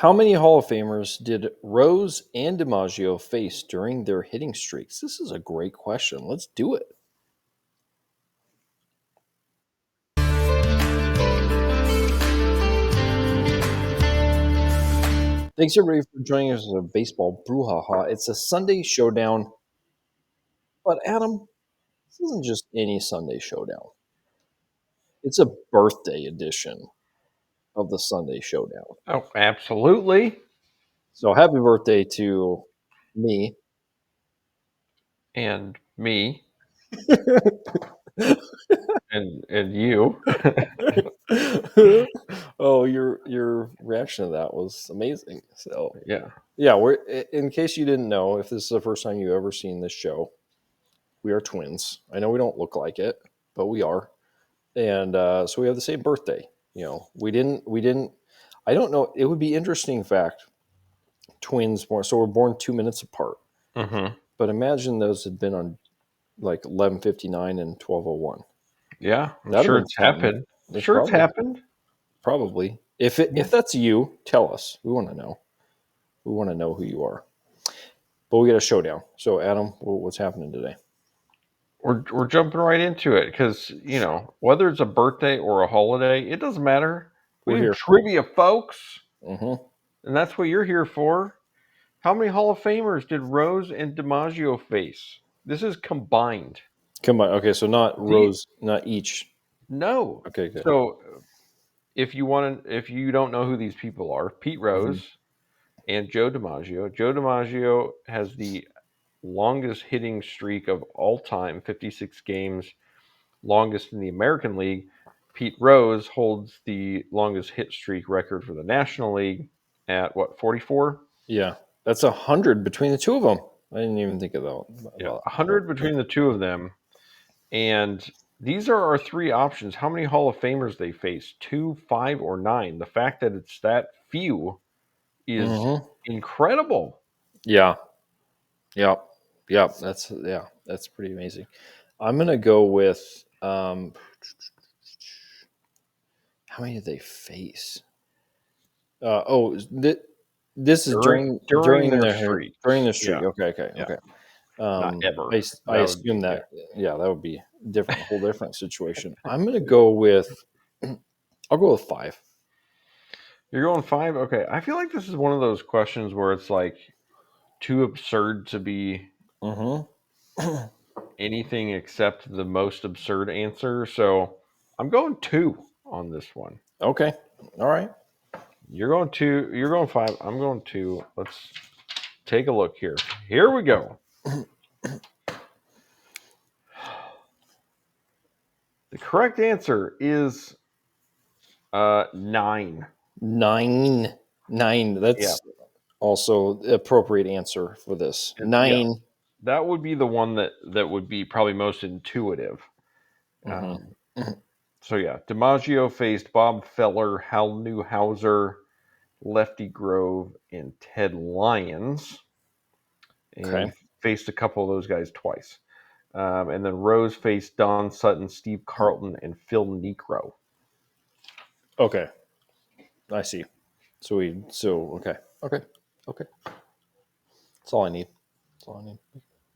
How many Hall of Famers did Rose and DiMaggio face during their hitting streaks? This is a great question. Let's do it. Thanks everybody for joining us on Baseball Brewhaha. It's a Sunday showdown, but Adam, this isn't just any Sunday showdown. It's a birthday edition of the Sunday showdown. Oh, absolutely. So happy birthday to me. And me and you. Oh, your reaction to that was amazing. So Yeah. we're in case you didn't know, if this is the first time you've ever seen this show, we are twins. I know we don't look like it, but we are, and so we have the same birthday. We didn't. I don't know. It would be interesting fact. Twins born, so we're born 2 minutes apart. Mm-hmm. But imagine those had been on like 11:59 and 12:01. Yeah. I'm That'd sure have been it's fun. happened. It's happened. Probably. If that's you, tell us. We want to know. We want to know who you are. But we got a showdown. So Adam, what's happening today? We're jumping right into it because whether it's a birthday or a holiday, it doesn't matter. We We're do here. trivia, folks, Mm-hmm. and that's what you're here for. How many Hall of Famers did Rose and DiMaggio face? This is combined. Come on. Okay, so not Rose, not each. No. Okay, good. So if you don't know who these people are, Pete Rose and Joe DiMaggio. Joe DiMaggio has the longest hitting streak of all time, 56 games, longest in the American League. Pete Rose holds the longest hit streak record for the National League at 44? Yeah, that's 100 between the two of them. I didn't even think of that. Yeah, 100 between the two of them. And these are our three options. How many Hall of Famers they face? 2, 5, or 9. The fact that it's that few is incredible. Yeah. Yep. That's pretty amazing. I'm gonna go with how many did they face? This is during their streak. During the streak. Yeah. Okay. Not ever. I assume that. Yeah, that would be different, whole different situation. I'm gonna go with. I'll go with 5. You're going 5? Okay. I feel like this is one of those questions where it's like too absurd to be anything except the most absurd answer. So I'm going 2 on this one. Okay. All right. You're going 2. You're going 5. I'm going 2. Let's take a look here. Here we go. The correct answer is 9. 9. That's also the appropriate answer for this. 9. Yeah. That would be the one that would be probably most intuitive. So yeah, DiMaggio faced Bob Feller, Hal Newhouser, Lefty Grove, and Ted Lyons. And he faced a couple of those guys twice. And then Rose faced Don Sutton, Steve Carlton, and Phil Niekro. Okay. I see. Okay. That's all I need.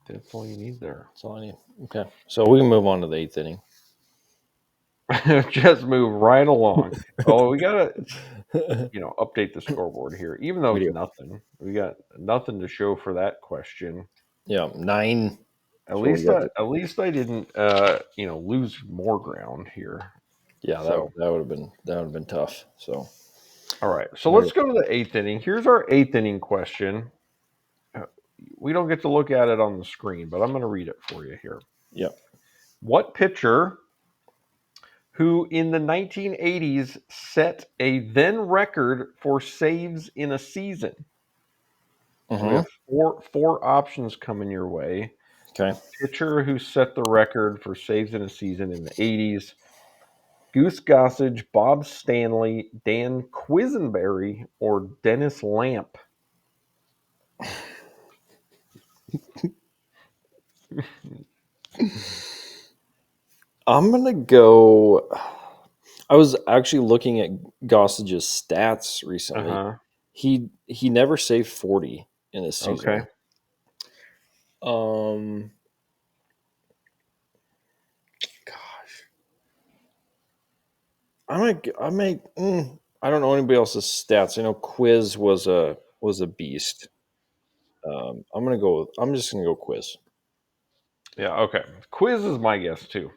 That's all you need there. That's all I need. Okay. So we can move on to the 8th inning. Just move right along. Oh, we gotta update the scoreboard here. Even though it's nothing. We got nothing to show for that question. Yeah, 9. At least I didn't lose more ground here. Yeah, that would have been tough. So all right. So let's go to the 8th inning. Here's our 8th inning question. We don't get to look at it on the screen, but I'm going to read it for you here. Yep. What pitcher who in the 1980s set a then record for saves in a season? So we have four options coming your way. Okay. Pitcher who set the record for saves in a season in the 80s. Goose Gossage, Bob Stanley, Dan Quisenberry, or Dennis Lamp? I'm going to go. I was actually looking at Gossage's stats recently. He never saved 40 in his Okay. season. Um, gosh, I might. I don't know anybody else's stats. I know Quiz was a beast. I'm just gonna go Quiz Yeah. Okay. Quiz is my guess too.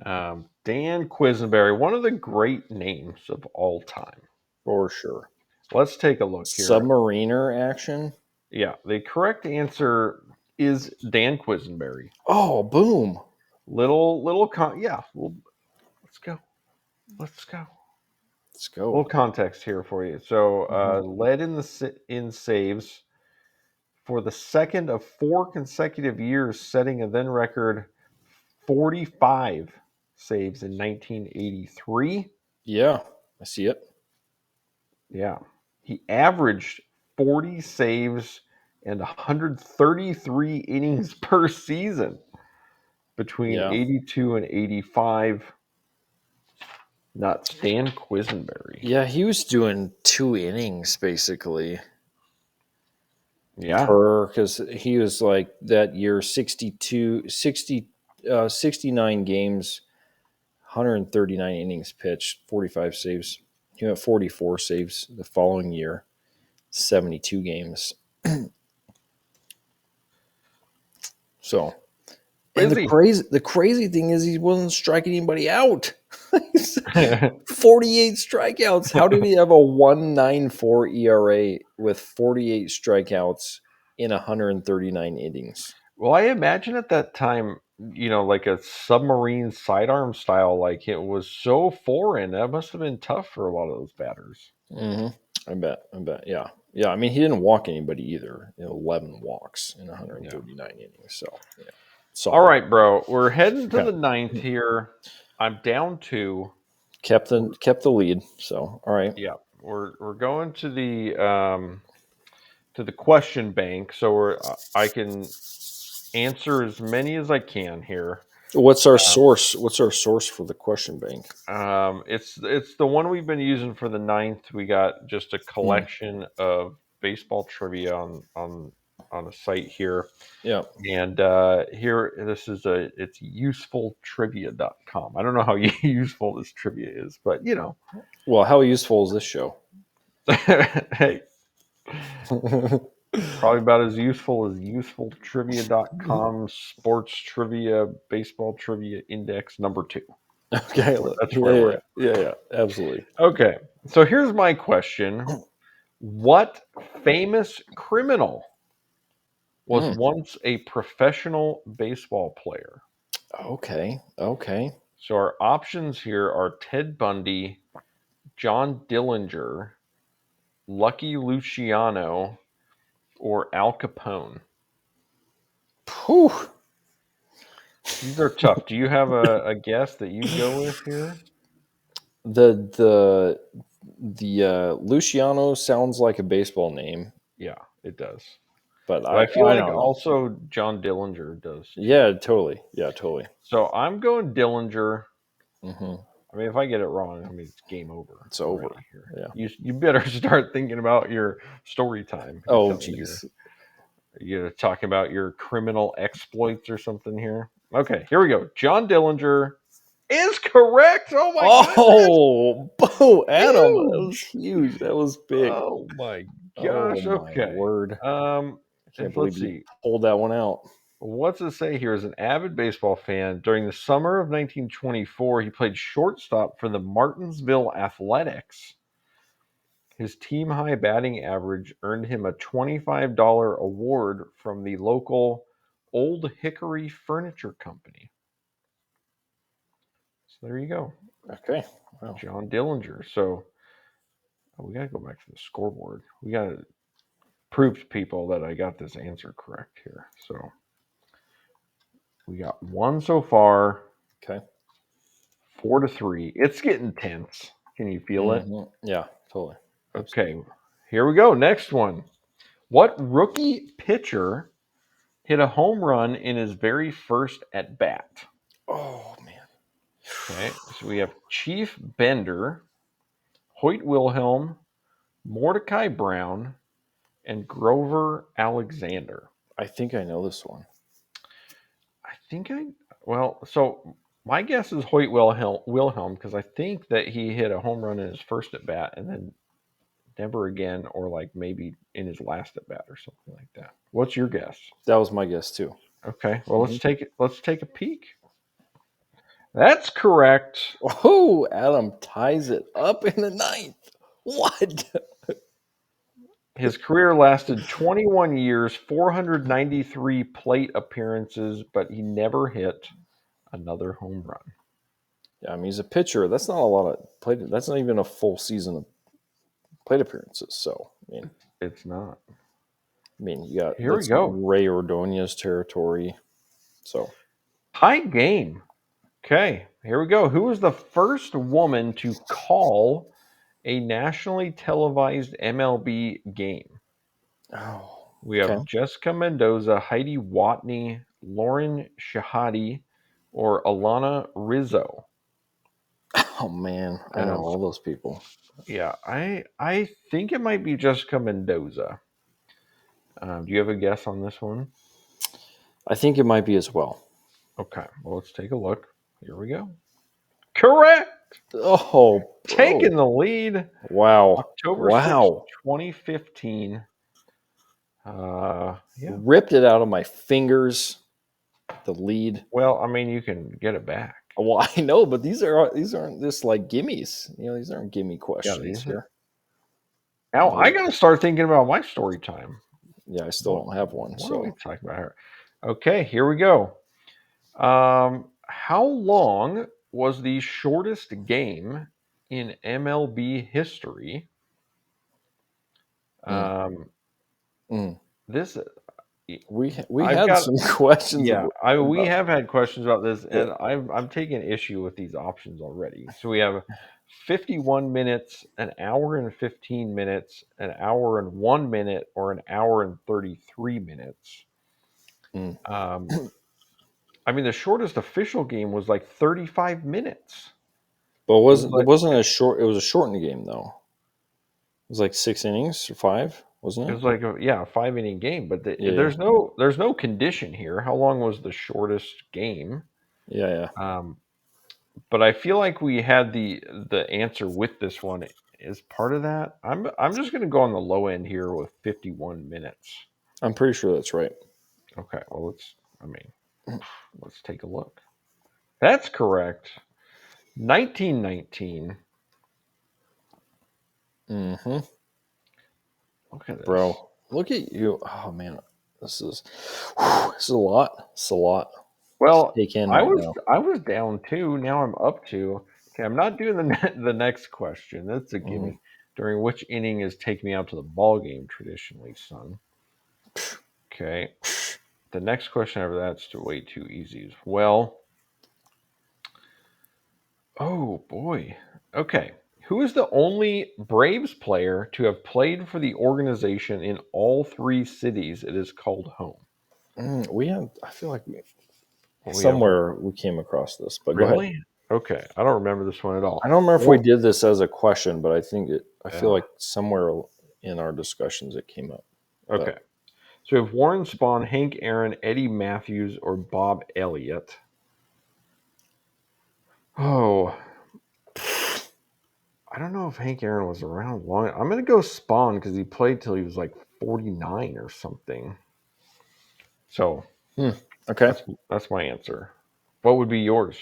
Dan Quisenberry, one of the great names of all time. for sure. Let's take a look here. Submariner action. Yeah, the correct answer is Dan Quisenberry. Oh, boom! Yeah. Let's go. Let's go. Let's A little go. context here for you. So, Mhm. led in saves for the second of 4 consecutive years, setting a then record 45 saves in 1983. Yeah, I see it. Yeah. He averaged 40 saves and 133 innings per season between Yeah, 82 and 85. Not Stan Quisenberry. yeah. He was doing 2 innings basically Yeah. per because he was like that year 69 games, 139 innings pitched, 45 saves. He went 44 saves the following year, 72 games. So, and Busy. the crazy thing is he wasn't striking anybody out. 48 strikeouts. How did he have a 194 ERA with 48 strikeouts in 139 innings? Well, I imagine at that time, like a submarine sidearm style, like it was so foreign. That must have been tough for a lot of those batters. Mm-hmm. I bet. I bet. Yeah. Yeah. I mean, he didn't walk anybody either. 11 walks in Yeah. 139 innings. So, yeah, All solid. right, bro. We're heading to Okay. the ninth here. I'm down two. Kept the lead. So, all right. Yeah, we're going to the question bank, so I can answer as many as I can here. What's our source? What's our source for the question bank? It's the one we've been using for the ninth. We got just a Hmm. collection of baseball trivia on a site here, Yeah. and here this is it's usefultrivia.com. I don't know how useful this trivia is, but Well, how useful is this show? hey, probably about as useful as usefultrivia.com sports trivia baseball trivia index number 2. Okay. That's Yeah. where we're Yeah. at. Yeah. Yeah. Absolutely. Okay, so here's my question. What famous criminal was Mm. once a professional baseball player? Okay. Okay. So our options here are Ted Bundy, John Dillinger, Lucky Luciano, or Al Capone. Whew. These are tough. Do you have a guess that you'd go with here? The the the Luciano sounds like a baseball name, Yeah, it does. but But I feel I like don't know. also John Dillinger does too. Yeah, totally. Yeah, totally. So I'm going Dillinger. Hmm. I mean, if I get it wrong, I mean it's game over It's over. already here. Yeah. You better start thinking about your story time. You Oh, tell me here. geez. You're talking about your criminal exploits or something here. Okay, here we go. John Dillinger is correct. Oh my goodness! Oh, Bo Adam, that was Huge. huge. That was big. Oh my Oh gosh. my Okay. word! I can't believe Let's you see. pulled that one out. What's it say here? As an avid baseball fan, during the summer of 1924, he played shortstop for the Martinsville Athletics. His team high batting average earned him a $25 award from the local Old Hickory Furniture Company. So there you go, Okay. Wow. John Dillinger. So we got to go back to the scoreboard. We got to prove to people that I got this answer correct here. So we got one so far, Okay. 4-3. It's getting tense. Can you feel it? Yeah, totally. Okay, here we go. Next one. What rookie pitcher hit a home run in his very first at bat? Oh man. Okay, so we have Chief Bender, Hoyt Wilhelm, Mordecai Brown, and Grover Alexander. I think I know this one. So my guess is Hoyt Wilhelm because I think that he hit a home run in his first at bat and then never again, or like maybe in his last at bat or something like that. What's your guess? That was my guess too. Okay, well let's take a peek. That's correct. Oh, Adam ties it up in the ninth. What? His career lasted 21 years, 493 plate appearances, but he never hit another home run. Yeah, I mean, he's a pitcher. That's not a lot of plate. That's not even a full season of plate appearances. So, It's not. You got Here we that's go. Ray Ordonez territory. So, High game. Okay, here we go. Who was the first woman to call a nationally televised MLB game? We have Jessica Mendoza, Heidi Watney, Lauren Shahadi, or Alana Rizzo. Oh man, I know all those people. Yeah, I think it might be Jessica Mendoza. Do you have a guess on this one? I think it might be as well. Okay, well, let's take a look. Here we go. Correct. Oh, bro. Taking the lead. Wow. October 6th, 2015. Ripped it out of my fingers. The lead. Well, I mean, you can get it back. Well, I know, but these aren't just like gimmies. These aren't gimme questions here. Now I got to start thinking about my story time. Yeah, I still don't have one. What are we talking about here? Okay, here we go. How long was the shortest game in MLB history? This we had some questions. Yeah, we have had questions about this, and I'm taking issue with these options already. So we have 51 minutes, an hour and 15 minutes, an hour and 1 minute, or an hour and 33 minutes. I mean, the shortest official game was like 35 minutes. But it wasn't a short. It was a shortened game though. It was like 6 innings or 5, wasn't it? It was like a 5-inning game, but there's no condition here. How long was the shortest game? Yeah. But I feel like we had the answer with this one is part of that. I'm just going to go on the low end here with 51 minutes. I'm pretty sure that's right. Okay, well let's take a look. That's correct. 1919. Look at this. Bro, look at you. Oh man, this is a lot. It's a lot. Well, I was down 2. Now I'm up 2. Okay, I'm not doing the next question. That's a gimme. During which inning is Take Me Out to the Ball Game traditionally sung? Okay. The next question after that's way too easy as well. Oh boy. Okay. Who is the only Braves player to have played for the organization in all 3 cities it is called home? I feel like somewhere we came across this, but really? Go ahead. Okay, I don't remember this one at all. I don't remember if we did this as a question, but I think I feel like somewhere in our discussions it came up. Okay, so we have Warren Spahn, Hank Aaron, Eddie Matthews, or Bob Elliott. Oh, I don't know if Hank Aaron was around long. I'm going to go Spahn because he played till he was like 49 or something. So, okay, that's my answer. What would be yours?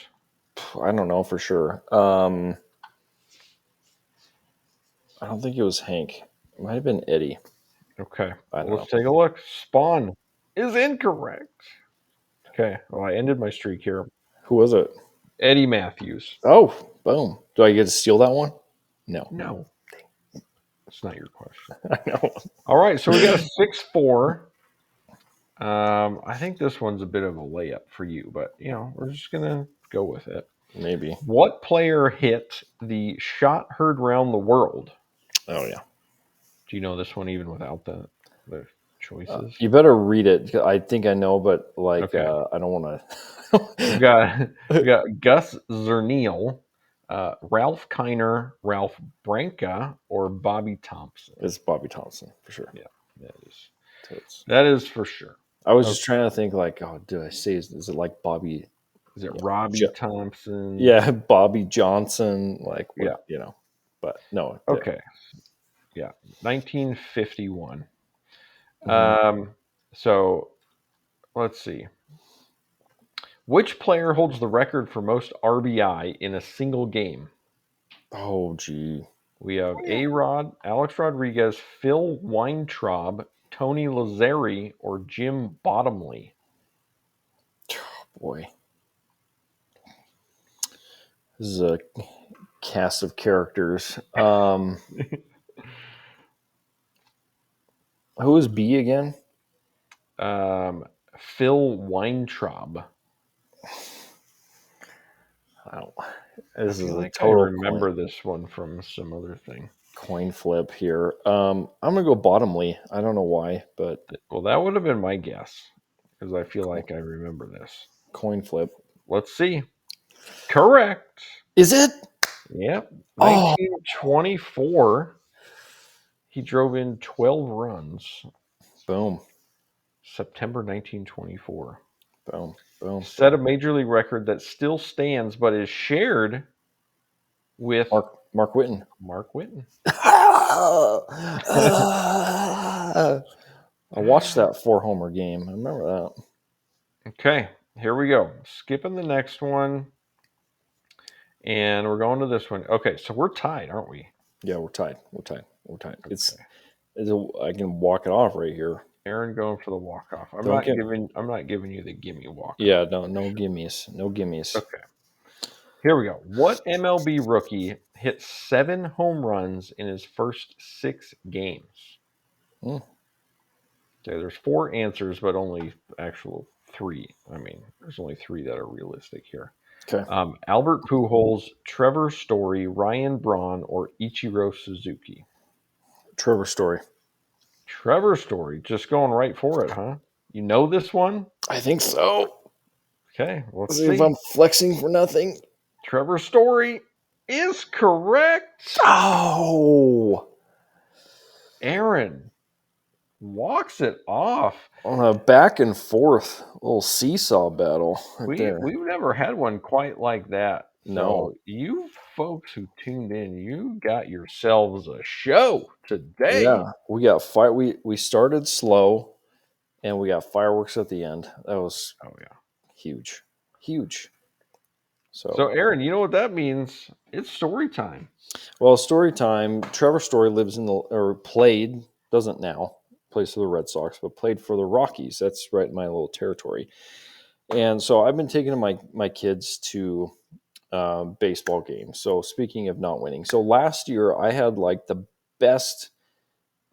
I don't know for sure. I don't think it was Hank. It might have been Eddie. Okay, let's take a look. Spahn is incorrect. Okay, well, I ended my streak here. Who was it? Eddie Matthews. Oh, boom. Do I get to steal that one? No. That's not your question. I know. All right, so we got a 6-4. I think this one's a bit of a layup for you, but, we're just going to go with it. Maybe. What player hit the shot heard round the world? Oh, yeah. Do you know this one even without the choices? You better read it. I think I know, but I don't want to. we got Gus Zerniel, Ralph Kiner, Ralph Branca, or Bobby Thompson? It's Bobby Thompson for sure. Yeah, that is Totes. that is for sure. I was Okay. just trying to think like, oh, did I say is it like Bobby? Is it Yeah, Robbie Thompson? yeah, Bobby Johnson, like what Yeah. But no. Okay. Yeah. 1951. Mhm. So let's see. Which player holds the record for most RBI in a single game? Oh, gee. We have A-Rod, Alex Rodriguez, Phil Weintraub, Tony Lazzeri, or Jim Bottomley. Boy. This is a cast of characters. Who is B again? Phil Weintraub. I don't. I This is feel a like I total remember this one from some other thing. coin flip here. I'm gonna go Bottomley. I don't know why, but Well, that would have been my guess because I feel like I remember this. coin flip. Let's see. Correct. Is it? Yep. Oh, 1924. He drove in 12 runs. boom, September 1924. boom, boom. Set a major league record that still stands but is shared with Mark Whitten. Mark Whitten. I watched that 4-homer game. I remember that. Okay, here we go. Skipping the next one. And we're going to this one. Okay, so we're tied, aren't we? Yeah, we're tied. Okay. I can walk it off right here. Aaron going for the walk off. I'm Don't not get. giving you the gimme walk off. Yeah, no gimmies. No gimmies. Okay. Here we go. What MLB rookie hit 7 home runs in his first 6 games? Mm. Okay, there's 4 answers, but only actual 3. I mean, there's only 3 that are realistic here. Okay. Albert Pujols, Trevor Story, Ryan Braun, or Ichiro Suzuki? Trevor Story. Trevor Story, just going right for it, huh? You know this one? I think so. Okay, let's See if see. I'm flexing for nothing. Trevor Story is correct. Oh, Aaron walks it off. on a back and forth little seesaw battle right there. We've never had one quite like that. No. So you folks who tuned in, you got yourselves a show today. Yeah, we got fire. We started slow, and we got fireworks at the end. That was Oh yeah. huge, huge. So Aaron, you know what that means? It's story time. Well, story time. Trevor Story lives played, doesn't now, plays for the Red Sox, but played for the Rockies. That's right in my little territory. And so I've been taking my kids to baseball games. So speaking of not winning, so last year I had like the best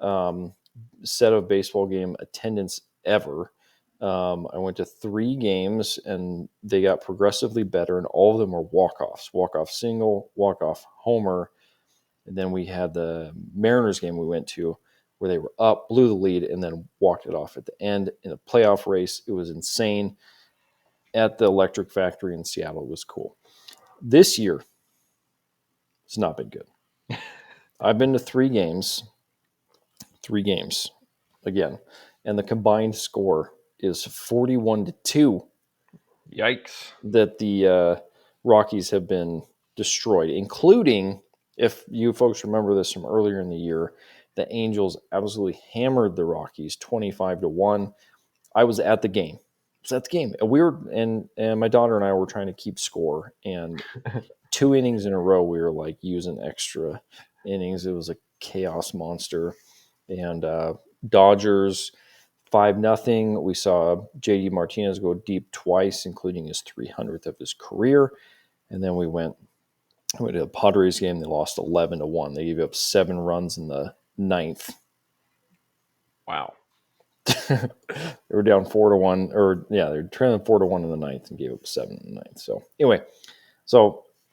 set of baseball game attendance ever. I went to 3 games and they got progressively better, and all of them were walk-offs, walk-off single, walk-off homer. And then we had the Mariners game we went to where they were up, blew the lead, and then walked it off at the end in a playoff race. It was insane. At the Electric Factory in Seattle, it was cool. This year, it's not been good. I've been to 3 games again, and the combined score is 41-2. Yikes. That the Rockies have been destroyed, including, if you folks remember this from earlier in the year, the Angels absolutely hammered the Rockies 25-1. I was at the game. And we were and my daughter and I were trying to keep score, and 2 innings in a row we were like using extra innings. It was a chaos monster. And Dodgers 5-0. We saw JD Martinez go deep twice, including his 300th of his career. And then we went to the Padres game. They lost 11-1. They gave up 7 runs in the 9th. Wow. They were down 4-1, they're trailing 4-1 in the 9th and gave up 7 in the 9th. So anyway,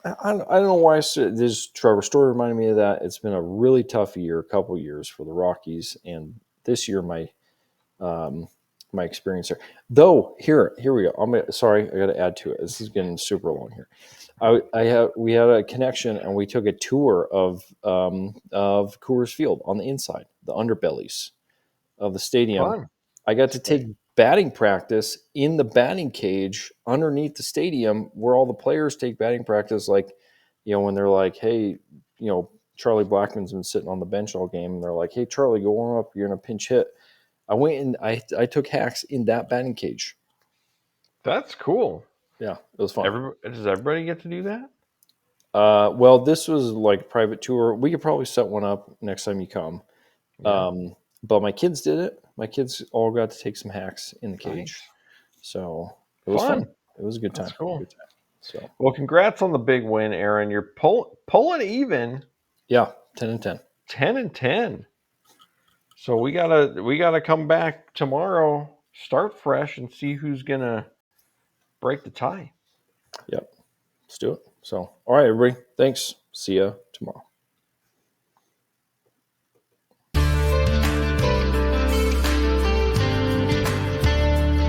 I don't know why this Trevor Story reminded me of that. It's been a really tough year, a couple years for the Rockies, and this year my my experience there. Though here we go. Sorry, I got to add to it. This is getting super long here. We had a connection and we took a tour of Coors Field on the inside, the underbellies of the stadium. Fun. I got to take batting practice in the batting cage underneath the stadium where all the players take batting practice. Like, when they're like, hey, Charlie Blackmon's been sitting on the bench all game, and they're like, hey, Charlie, go warm up. You're in a pinch hit. I went and I took hacks in that batting cage. That's cool. Yeah, it was fun. Does everybody get to do that? Well, this was like a private tour. We could probably set one up next time you come. Yeah. But my kids did it. My kids all got to take some hacks in the cage. Nice. So it was fun. It was a good time. That's cool. Good time. So, well, congrats on the big win, Aaron. You're pulling even. Yeah, 10-10. 10-10. So we gotta come back tomorrow, start fresh, and see who's gonna break the tie. Yep. Let's do it. So, all right, everybody. Thanks. See ya tomorrow.